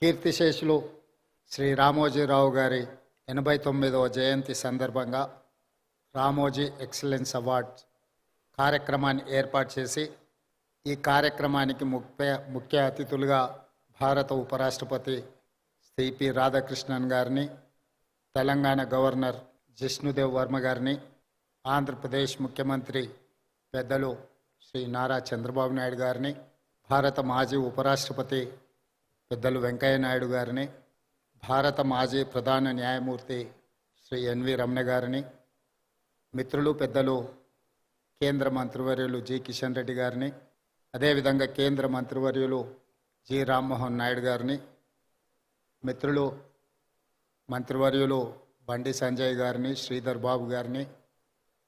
కీర్తిశేషులు శ్రీ రామోజీరావు గారి 89వ జయంతి సందర్భంగా రామోజీ ఎక్సలెన్స్ అవార్డ్స్ కార్యక్రమాన్ని ఏర్పాటు చేసి ఈ కార్యక్రమానికి ముఖ్య అతిథులుగా భారత ఉపరాష్ట్రపతి సిపి రాధాకృష్ణన్ గారిని, తెలంగాణ గవర్నర్ జిష్ణుదేవ్ వర్మ గారిని, ఆంధ్రప్రదేశ్ ముఖ్యమంత్రి పెద్దలు శ్రీ నారా చంద్రబాబు నాయుడు గారిని, భారత మాజీ ఉపరాష్ట్రపతి పెద్దలు వెంకయ్య నాయుడు గారిని, భారత మాజీ ప్రధాన న్యాయమూర్తి శ్రీ ఎన్వి రమణ గారిని, మిత్రులు పెద్దలు కేంద్ర మంత్రివర్యులు జి కిషన్ రెడ్డి గారిని, అదేవిధంగా కేంద్ర మంత్రివర్యులు జి రామ్మోహన్ నాయుడు గారిని, మిత్రులు మంత్రివర్యులు బండి సంజయ్ గారిని, శ్రీధర్ బాబు గారిని,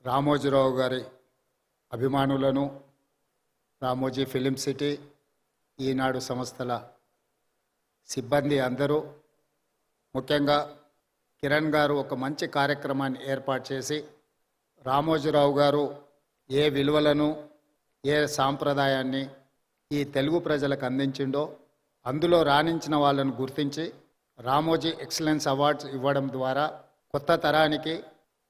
రామోజీరావు గారి అభిమానులను, రామోజీ ఫిలిం సిటీ, ఈనాడు సంస్థల సిబ్బంది అందరూ, ముఖ్యంగా కిరణ్ గారు ఒక మంచి కార్యక్రమాన్ని ఏర్పాటు చేసి రామోజీరావు గారు ఏ విలువలను, ఏ సాంప్రదాయాన్ని ఈ తెలుగు ప్రజలకు అందించిండో అందులో రాణించిన వాళ్ళను గుర్తించి రామోజీ ఎక్సలెన్స్ అవార్డ్స్ ఇవ్వడం ద్వారా కొత్త తరానికి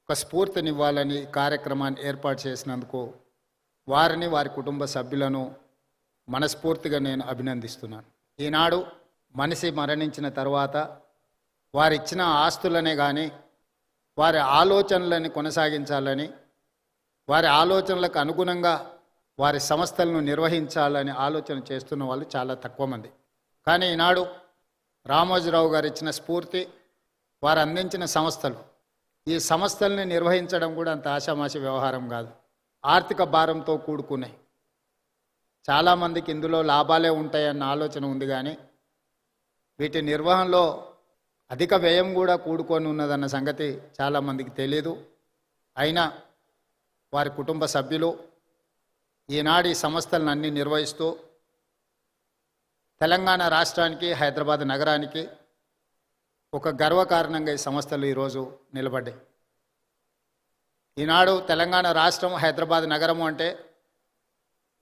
ఒక స్ఫూర్తినివ్వాలని కార్యక్రమాన్ని ఏర్పాటు చేసినందుకు వారిని, వారి కుటుంబ సభ్యులను మనస్ఫూర్తిగా నేను అభినందిస్తున్నాను. ఈనాడు మనిషి మరణించిన తర్వాత వారిచ్చిన ఆస్తులనే కానీ వారి ఆలోచనలని కొనసాగించాలని, వారి ఆలోచనలకు అనుగుణంగా వారి సంస్థలను నిర్వహించాలని ఆలోచన చేస్తున్న వాళ్ళు చాలా తక్కువ మంది. కానీ ఈనాడు రామోజీరావు గారు ఇచ్చిన స్ఫూర్తి, వారు అందించిన సంస్థలు, ఈ సంస్థల్ని నిర్వహించడం కూడా అంత ఆషామాషి వ్యవహారం కాదు. ఆర్థిక భారంతో కూడుకున్నాయి. చాలామందికి ఇందులో లాభాలే ఉంటాయన్న ఆలోచన ఉంది, కానీ వీటి నిర్వహణలో అధిక వ్యయం కూడా కూడుకొని ఉన్నదన్న సంగతి చాలామందికి తెలియదు. అయినా వారి కుటుంబ సభ్యులు ఈనాడు ఈ సంస్థలను అన్నీ నిర్వహిస్తూ తెలంగాణ రాష్ట్రానికి, హైదరాబాద్ నగరానికి ఒక గర్వకారణంగా ఈ సంస్థలు ఈరోజు నిలబడ్డాయి. ఈనాడు తెలంగాణ రాష్ట్రం, హైదరాబాద్ నగరము అంటే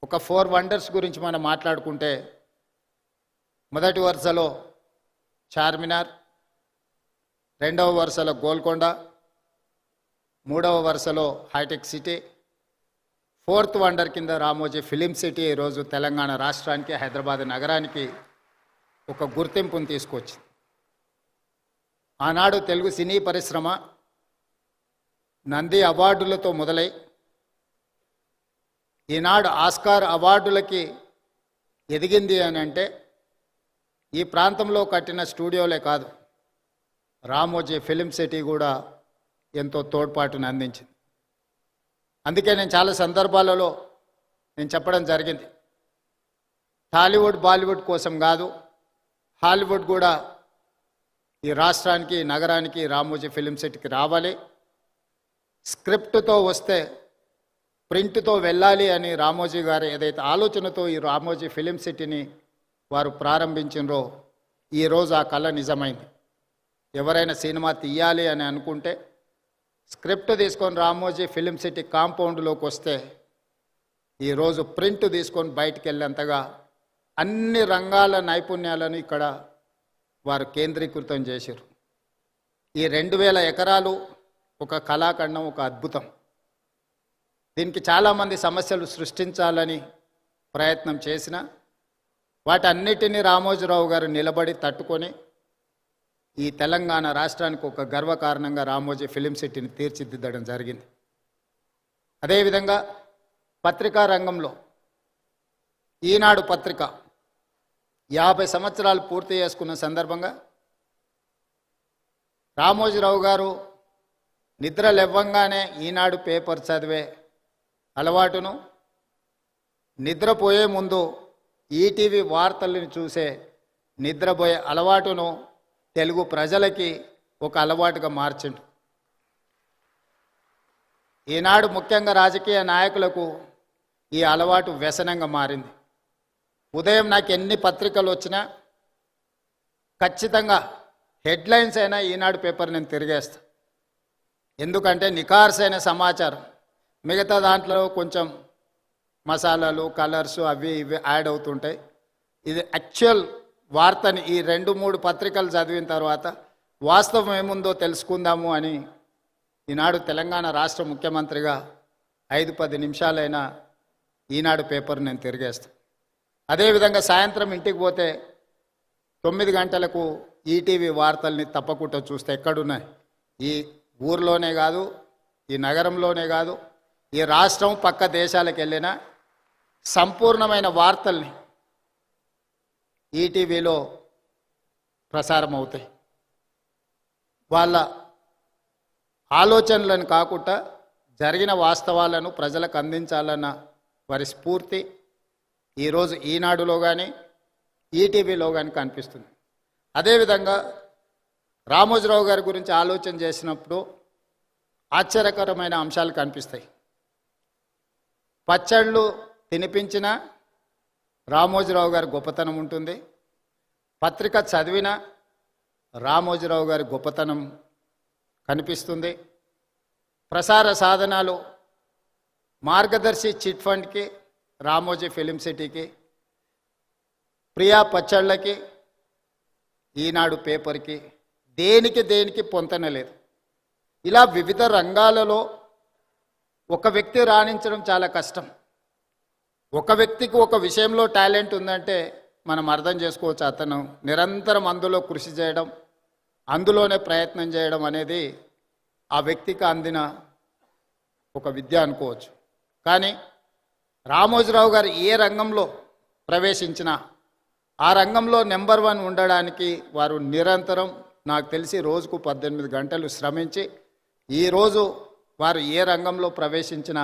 ఒక 4 వండర్స్ గురించి మనం మాట్లాడుకుంటే మొదటి వరుసలో చార్మినార్, రెండవ వరుసలో గోల్కొండ, మూడవ వరుసలో హైటెక్ సిటీ, 4th వండర్ కింద రామోజీ ఫిలిం సిటీ ఈరోజు తెలంగాణ రాష్ట్రానికి, హైదరాబాద్ నగరానికి ఒక గుర్తింపును తీసుకొచ్చింది. ఆనాడు తెలుగు సినీ పరిశ్రమ నంది అవార్డులతో మొదలై ఈనాడు ఆస్కార్ అవార్డులకి ఎదిగింది అని అంటే ఈ ప్రాంతంలో కట్టిన స్టూడియోలే కాదు, రామోజీ ఫిలిం సిటీ కూడా ఎంతో తోడ్పాటును అందించింది. అందుకే నేను చాలా సందర్భాలలో నేను చెప్పడం జరిగింది, టాలీవుడ్ బాలీవుడ్ కోసం కాదు, హాలీవుడ్ కూడా ఈ రాష్ట్రానికి, నగరానికి, రామోజీ ఫిలిం సిటీకి రావాలి. స్క్రిప్ట్తో వస్తే ప్రింట్తో వెళ్ళాలి అని రామోజీ గారు ఏదైతే ఆలోచనతో ఈ రామోజీ ఫిలిం సిటీని వారు ప్రారంభించినరో ఈరోజు ఆ కళ నిజమైంది. ఎవరైనా సినిమా తీయాలి అని అనుకుంటే స్క్రిప్ట్ తీసుకొని రామోజీ ఫిలిం సిటీ కాంపౌండ్లోకి వస్తే ఈరోజు ప్రింట్ తీసుకొని బయటికి వెళ్ళేంతగా అన్ని రంగాల నైపుణ్యాలను ఇక్కడ వారు కేంద్రీకృతం చేశారు. ఈ 2000 ఎకరాలు ఒక కళాఖండం, ఒక అద్భుతం. దీనికి చాలామంది సమస్యలు సృష్టించాలని ప్రయత్నం చేసిన వాటన్నిటినీ రామోజీరావు గారు నిలబడి తట్టుకొని ఈ తెలంగాణ రాష్ట్రానికి ఒక గర్వకారణంగా రామోజీ ఫిలిం సిటీని తీర్చిదిద్దడం జరిగింది. అదేవిధంగా పత్రికా రంగంలో ఈనాడు పత్రిక 50 సంవత్సరాలు పూర్తి చేసుకున్న సందర్భంగా రామోజీరావు గారు నిద్ర లేవ్వంగానే ఈనాడు పేపర్ చదివే అలవాటును, నిద్రపోయే ముందు ఈటీవీ వార్తలను చూసే నిద్రపోయే అలవాటును తెలుగు ప్రజలకి ఒక అలవాటుగా మార్చిండు. ఈనాడు ముఖ్యంగా రాజకీయ నాయకులకు ఈ అలవాటు వ్యసనంగా మారింది. ఉదయం నాకు ఎన్ని పత్రికలు వచ్చినా ఖచ్చితంగా హెడ్లైన్స్ అయినా ఈనాడు పేపర్ నేను తిరిగేస్తా. ఎందుకంటే నిఖార్సైన సమాచారం, మిగతా దాంట్లో కొంచెం మసాలాలు, కలర్స్ అవి ఇవి యాడ్ అవుతుంటాయి. ఇది యాక్చువల్ వార్తని ఈ 2-3 పత్రికలు చదివిన తర్వాత వాస్తవం ఏముందో తెలుసుకుందాము అని ఈనాడు తెలంగాణ రాష్ట్ర ముఖ్యమంత్రిగా 5-10 నిమిషాలైనా ఈనాడు పేపర్ నేను తిరిగేస్తాను. అదేవిధంగా సాయంత్రం ఇంటికి పోతే 9 గంటలకు ఈటీవీ వార్తల్ని తప్పకుండా చూస్తే ఎక్కడున్నాయి, ఈ ఊర్లోనే కాదు, ఈ నగరంలోనే కాదు, ఈ రాష్ట్రం పక్క దేశాలకు వెళ్ళిన సంపూర్ణమైన వార్తల్ని ఈటీవీలో ప్రసారం అవుతాయి. వాళ్ళ ఆలోచనలను కాకుండా జరిగిన వాస్తవాలను ప్రజలకు అందించాలన్న వారి స్ఫూర్తి ఈరోజు ఈనాడులో కానీ ఈటీవీలో కానీ కనిపిస్తుంది. అదేవిధంగా రామోజీరావు గారి గురించి ఆలోచన చేసినప్పుడు ఆశ్చర్యకరమైన అంశాలు కనిపిస్తాయి. పచ్చళ్ళు తినిపించిన రామోజీరావు గారి గొప్పతనం ఉంటుంది, పత్రిక చదివిన రామోజీరావు గారి గొప్పతనం కనిపిస్తుంది. ప్రసార సాధనాలు మార్గదర్శి చిట్ ఫండ్కి, రామోజీ ఫిలిం సిటీకి, ప్రియా పచ్చళ్ళకి, ఈనాడు పేపర్కి దేనికి పొంతన లేదు. ఇలా వివిధ రంగాలలో ఒక వ్యక్తి రాణించడం చాలా కష్టం. ఒక వ్యక్తికి ఒక విషయంలో టాలెంట్ ఉందంటే మనం అర్థం చేసుకోవచ్చు, అతను నిరంతరం అందులో కృషి చేయడం, అందులోనే ప్రయత్నం చేయడం అనేది ఆ వ్యక్తికి అందిన ఒక విద్య అనుకోవచ్చు. కానీ రామోజీరావు గారు ఏ రంగంలో ప్రవేశించినా ఆ రంగంలో నెంబర్ 1 ఉండడానికి వారు నిరంతరం, నాకు తెలిసి రోజుకు 18 గంటలు శ్రమించి ఈరోజు వారు ఏ రంగంలో ప్రవేశించినా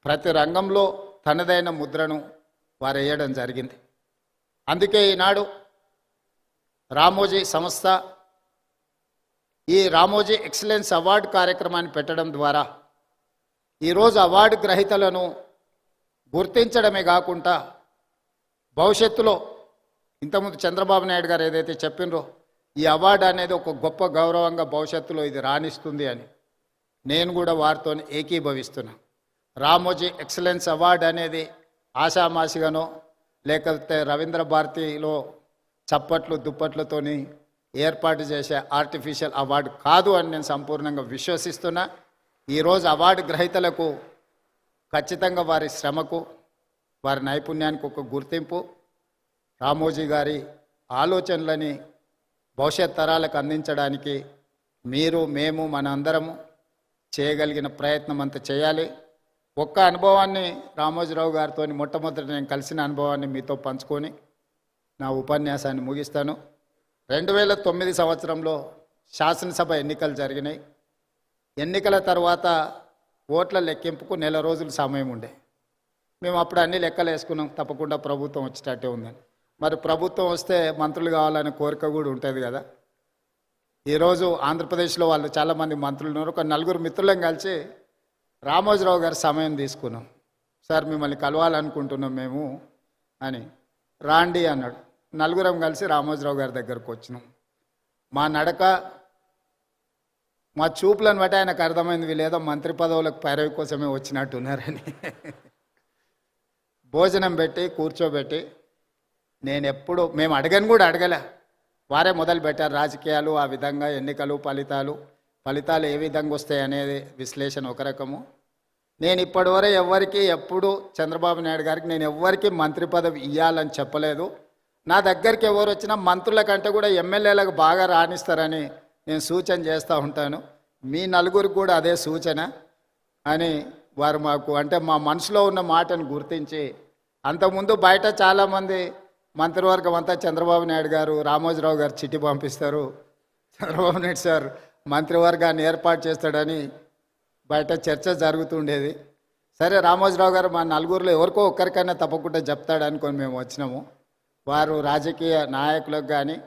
ప్రతి రంగంలో తనదైన ముద్రను వారు వేయడం జరిగింది. అందుకే ఈనాడు రామోజీ సంస్థ ఈ రామోజీ ఎక్సలెన్స్ అవార్డు కార్యక్రమాన్ని పెట్టడం ద్వారా ఈరోజు అవార్డు గ్రహీతలను గుర్తించడమే కాకుండా భవిష్యత్తులో ఇంతకుముందు చంద్రబాబు నాయుడు గారు ఏదైతే చెప్పినరో ఈ అవార్డు అనేది ఒక గొప్ప గౌరవంగా భవిష్యత్తులో ఇది రాణిస్తుంది అని నేను కూడా వారితో ఏకీభవిస్తున్నా. రామోజీ ఎక్సలెన్స్ అవార్డు అనేది ఆషామాషిగానో లేకపోతే రవీంద్ర భారతిలో చప్పట్లు దుప్పట్లతోని ఏర్పాటు చేసే ఆర్టిఫిషియల్ అవార్డు కాదు అని నేను సంపూర్ణంగా విశ్వసిస్తున్నా. ఈరోజు అవార్డు గ్రహీతలకు ఖచ్చితంగా వారి శ్రమకు, వారి నైపుణ్యానికి ఒక గుర్తింపు, రామోజీ గారి ఆలోచనలని భవిష్యత్ తరాలకు అందించడానికి మీరు, మేము, మన అందరము చేయగలిగిన ప్రయత్నం అంతా చేయాలి. ఒక్క అనుభవాన్ని రామోజీరావు గారితో మొట్టమొదటి నేను కలిసిన అనుభవాన్ని మీతో పంచుకొని నా ఉపన్యాసాన్ని ముగిస్తాను. 2009 సంవత్సరంలో శాసనసభ ఎన్నికలు జరిగినాయి. ఎన్నికల తర్వాత ఓట్ల లెక్కింపుకు 1 నెల రోజులు సమయం ఉండే. మేము అప్పుడు అన్ని లెక్కలు వేసుకున్నాం, తప్పకుండా ప్రభుత్వం వచ్చేటట్టే ఉందని. మరి ప్రభుత్వం వస్తే మంత్రులు కావాలనే కోరిక కూడా ఉంటుంది కదా. ఈరోజు ఆంధ్రప్రదేశ్లో వాళ్ళు చాలామంది మంత్రులు ఉన్నారు. ఒక 4 మిత్రులను కలిసి రామోజీరావు గారి సమయం తీసుకున్నాం. సార్ మిమ్మల్ని కలవాలనుకుంటున్నాం మేము అని. రాండి అన్నాడు. 4 కలిసి రామోజీరావు గారి దగ్గరకు వచ్చినాం. మా నడక, మా చూపులను బట్టి ఆయనకు అర్థమైంది వీళ్ళేదో మంత్రి పదవులకు పైరవి కోసమే వచ్చినట్టున్నారని. భోజనం పెట్టి కూర్చోబెట్టి, మేము అడగని కూడా అడగలే, వారే మొదలు పెట్టారు రాజకీయాలు, ఆ విధంగా ఎన్నికలు, ఫలితాలు ఏ విధంగా వస్తాయి అనేది విశ్లేషణ ఒక రకము. నేను ఇప్పటివరకు ఎవరికి ఎప్పుడు చంద్రబాబు నాయుడు గారికి నేను ఎవరికి మంత్రి పదవి ఇవ్వాలని చెప్పలేదు. నా దగ్గరికి ఎవరు వచ్చినా మంత్రుల కంటే కూడా ఎమ్మెల్యేలకు బాగా రాణిస్తారని నేను సూచన చేస్తూ ఉంటాను. మీ 4 కూడా అదే సూచన అని వారు మాకు, అంటే మా మనసులో ఉన్న మాటను గుర్తించి, అంతకుముందు బయట చాలామంది మంత్రివర్గం అంతా చంద్రబాబు నాయుడు గారు, రామోజీరావు గారు చిట్టి పంపిస్తారు, చంద్రబాబు నాయుడు సార్ మంత్రివర్గాన్ని ఏర్పాటు చేస్తాడని బయట చర్చ జరుగుతుండేది. సరే రామోజీరావు గారు మా 4 ఎవరికో ఒక్కరికైనా తప్పకుండా చెప్తాడనుకొని మేము వచ్చినాము. వారు రాజకీయ నాయకులకు కానీ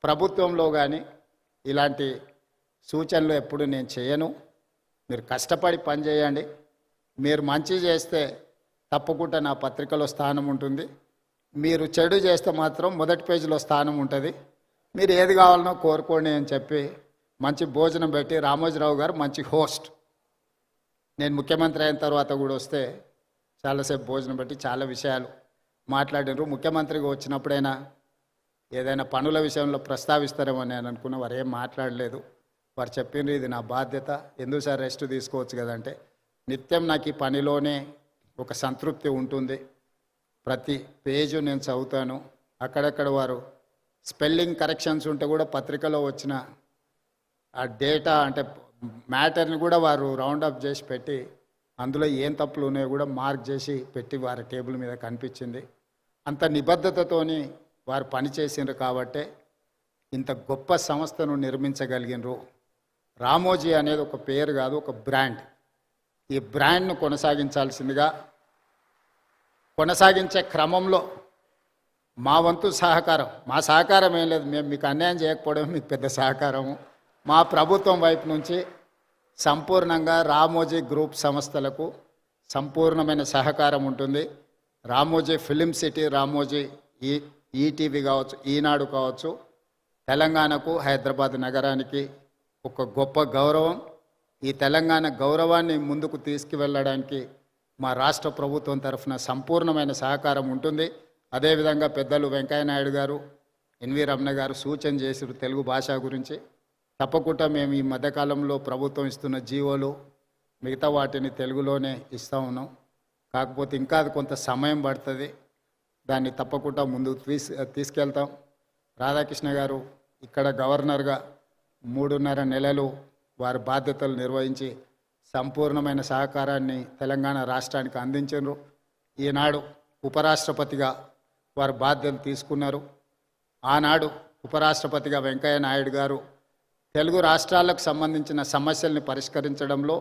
ప్రభుత్వంలో కానీ ఇలాంటి సూచనలు ఎప్పుడు నేను చేయను. మీరు కష్టపడి పని చేయండి, మీరు మంచి చేస్తే తప్పకుండా నా పత్రికలో స్థానం ఉంటుంది, మీరు చెడు చేస్తే మాత్రం మొదటి పేజీలో స్థానం ఉంటుంది, మీరు ఏది కావాలనో కోరుకోండి అని చెప్పి మంచి భోజనం పెట్టి, రామోజీరావు గారు మంచి హోస్ట్, నేను ముఖ్యమంత్రి అయిన తర్వాత కూడా వస్తే చాలాసేపు భోజనం పెట్టి చాలా విషయాలు మాట్లాడినారు. ముఖ్యమంత్రిగా వచ్చినప్పుడైనా ఏదైనా పనుల విషయంలో ప్రస్తావిస్తారేమో నేను అనుకున్న వారు ఏం మాట్లాడలేదు. వారు చెప్పిండ్రు ఇది నా బాధ్యత, ఎందుకు సార్ రెస్ట్ తీసుకోవచ్చు కదంటే, నిత్యం నాకు ఈ పనిలోనే ఒక సంతృప్తి ఉంటుంది. ప్రతి పేజు నేను చదువుతాను. అక్కడక్కడ వారు స్పెల్లింగ్ కరెక్షన్స్ ఉంటే కూడా పత్రికలో వచ్చిన ఆ డేటా అంటే మ్యాటర్ని కూడా వారు రౌండప్ చేసి పెట్టి అందులో ఏం తప్పులు ఉన్నాయో కూడా మార్క్ చేసి పెట్టి వారి టేబుల్ మీద కనిపించింది. అంత నిబద్ధతతోని వారు పనిచేసిండ్రు కాబట్టే ఇంత గొప్ప సంస్థను నిర్మించగలిగినరు. రామోజీ అనేది ఒక పేరు కాదు, ఒక బ్రాండ్. ఈ బ్రాండ్ను కొనసాగించే క్రమంలో మా వంతు సహకారం, మా సహకారం ఏం లేదు, మేము మీకు అన్యాయం చేయకపోవడం మీకు పెద్ద సహకారము. మా ప్రభుత్వం వైపు నుంచి సంపూర్ణంగా రామోజీ గ్రూప్ సంస్థలకు సంపూర్ణమైన సహకారం ఉంటుంది. Ramoji film city, Ramoji ETV కావచ్చు, ఈనాడు కావచ్చు, తెలంగాణకు హైదరాబాద్ నగరానికి ఒక గొప్ప గౌరవం. ఈ తెలంగాణ గౌరవాన్ని ముందుకు తీసుకువెళ్ళడానికి మా రాష్ట్ర ప్రభుత్వం తరఫున సంపూర్ణమైన సహకారం ఉంటుంది. అదేవిధంగా పెద్దలు వెంకయ్యనాయుడు గారు, ఎన్వి రమణ గారు సూచన చేసారు తెలుగు భాష గురించి. తప్పకుండా మేము ఈ మధ్యకాలంలో ప్రభుత్వం ఇస్తున్న జీవోలు మిగతా వాటిని తెలుగులోనే ఇస్తూ ఉన్నాం. కాకపోతే ఇంకా అది కొంత సమయం పడుతుంది, దాన్ని తప్పకుండా ముందుకు తీసుకెళ్తాం. రాధాకృష్ణ గారు ఇక్కడ గవర్నర్గా 3.5 నెలలు వారి బాధ్యతలు నిర్వహించి సంపూర్ణమైన సహకారాన్ని తెలంగాణ రాష్ట్రానికి అందించారు. ఈనాడు ఉపరాష్ట్రపతిగా వారు బాధ్యతలు తీసుకున్నారు. ఆనాడు ఉపరాష్ట్రపతిగా వెంకయ్య నాయుడు గారు తెలుగు రాష్ట్రాలకు సంబంధించిన సమస్యల్ని పరిష్కరించడంలో,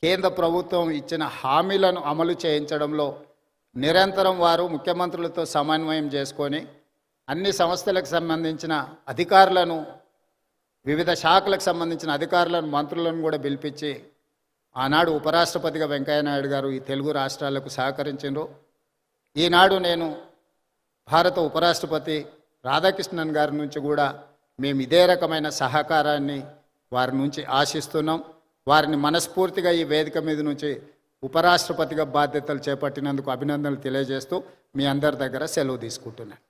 కేంద్ర ప్రభుత్వం ఇచ్చిన హామీలను అమలు చేయించడంలో నిరంతరం వారు ముఖ్యమంత్రులతో సమన్వయం చేసుకొని అన్ని సంస్థలకు సంబంధించిన అధికారులను, వివిధ శాఖలకు సంబంధించిన అధికారులను, మంత్రులను కూడా పిలిపించి ఆనాడు ఉపరాష్ట్రపతిగా వెంకయ్యనాయుడు గారు ఈ తెలుగు రాష్ట్రాలకు సహకరించారు. ఈనాడు నేను భారత ఉపరాష్ట్రపతి రాధాకృష్ణన్ గారి నుంచి కూడా మేము ఇదే రకమైన సహకారాన్ని వారి నుంచి ఆశిస్తున్నాం. వారిని మనస్ఫూర్తిగా ఈ వేదిక మీద నుంచి ఉపరాష్ట్రపతిగా బాధ్యతలు చేపట్టినందుకు అభినందనలు తెలియజేస్తూ మీ అందరి దగ్గర సెలవు తీసుకుంటున్నాను.